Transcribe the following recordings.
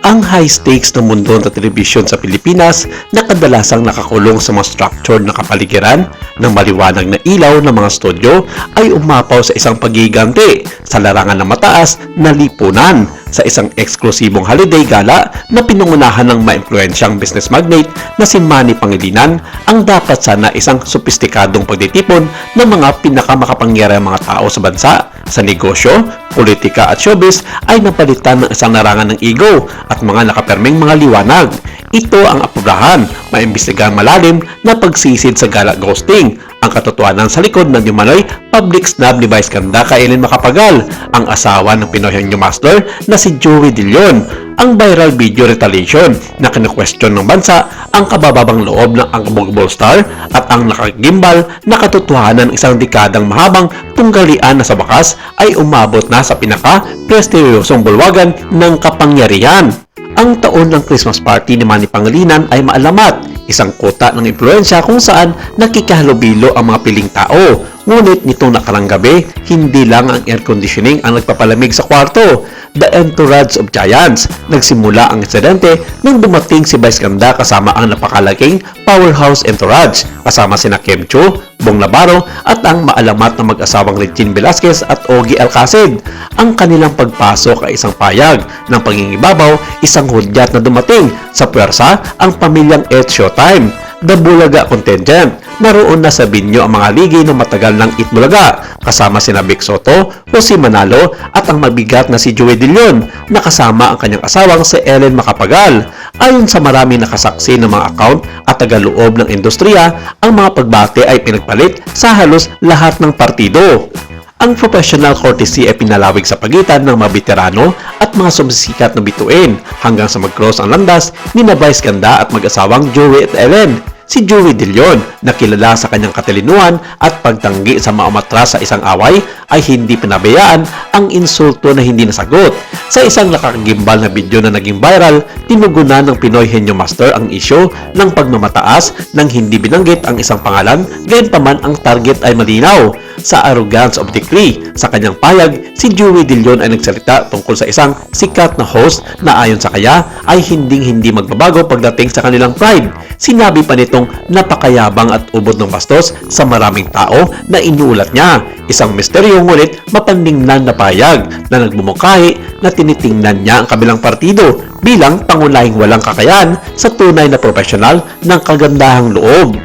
Ang high-stakes na mundo ng telebisyon sa Pilipinas na kadalasang nakakulong sa mga structured na kapaligiran ng maliwanag na ilaw ng mga studio ay umapaw sa isang pagigante sa larangan ng mataas na lipunan sa isang eksklusibong holiday gala na pinangunahan ng maimpluwensyang business magnate na si Manny Pangilinan, ang dapat sana isang sopistikadong pagtitipon ng mga pinakamakapangyarihang mga tao sa bansa, sa negosyo, politika at showbiz ay napalitan ng isang larangan ng ego at mga nakaperming mga liwanag. Ito ang aprobahan, maimbestigahan malalim na pagsisid sa gala ghosting. Ang katotohanan sa likod ng umano'y public snub ni Vice Ganda kay Ellen Macapagal, ang asawa ng Pinoy Henyo Master na si Joey De Leon. Ang viral video retaliation na kinu-question ng bansa ang kabababang loob ng angkabog star at ang nakagimbal na katotohanan isang dekadang mahabang tunggalian na sa bakas ay umabot na sa pinaka-prestigyosong bulwagan ng kapangyarihan. Ang taon ng Christmas party ni Manny Pangilinan ay maalamat, isang kota ng impluensya kung saan nakikahalubilo ang mga piling tao. Ngunit nitong nakarang gabi, hindi lang ang air conditioning ang nagpapalamig sa kwarto. The entourage of giants. Nagsimula ang insidente nang dumating si Vice Ganda kasama ang napakalaking powerhouse entourage, kasama sina Kim Chiu, Bong Navarro at ang maalamat na mag-asawang Regine Velasquez at Ogie Alcacid. Ang kanilang pagpasok ay isang payag ng pangingibabaw, isang hudyat na dumating sa puwersa ang pamilyang It's Showtime. The Bulaga contingent. Naroon na sa binyo ang mga ligi ng matagal ng Itbulaga, kasama sina Vic Soto, Jose Manalo at ang mabigat na si Joey De Leon na kasama ang kanyang asawang si Ellen Macapagal. Ayon sa maraming nakasaksi ng mga account at tagaloob ng industriya, ang mga pagbate ay pinagpalit sa halos lahat ng partido. Ang professional courtesy ay pinalawig sa pagitan ng mga veterano at mga sumisikat na bituin hanggang sa mag-cross ang landas ni na Vice Ganda at mag-asawang Joey at Ellen. Si Joey De Leon, na kilala sa kanyang katalinuhan at pagtanggi sa mga umatras sa isang away, ay hindi pinabayaan ang insulto na hindi nasagot. Sa isang nakakagimbal na video na naging viral, tinugunan ng Pinoy Henyo Master ang isyo ng pagmamataas nang hindi binanggit ang isang pangalan, gayunpaman ang target ay malinaw. Sa arrogance of decree, sa kanyang payag, si Joey De Leon ay nagsalita tungkol sa isang sikat na host na ayon sa kanya ay hindi magbabago pagdating sa kanilang pride. Sinabi pa nitong napakayabang at ubod ng bastos sa maraming tao na inuulat niya. Isang misteryo ngunit mapandingnan na payag na nagmumungkahi na tinitingnan niya ang kabilang partido bilang pangunahing walang kakayahan sa tunay na profesional ng kagandahang loob.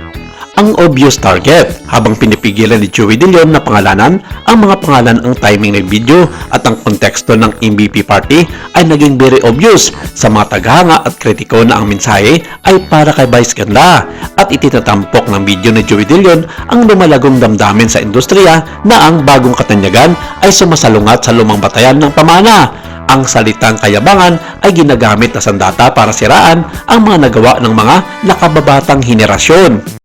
Ang obvious target, habang pinipigilan ni Joey De Leon na pangalanan ang mga pangalan, ang timing ng video at ang konteksto ng MVP party ay naging very obvious sa mga taghanga at kritiko na ang mensahe ay para kay Vice Ganda at itinatampok ng video ni Joey De Leon ang lumalagong damdamin sa industriya na ang bagong katanyagan ay sumasalungat sa lumang batayan ng pamana. Ang salitang kayabangan ay ginagamit na sandata para siraan ang mga nagawa ng mga nakababatang henerasyon.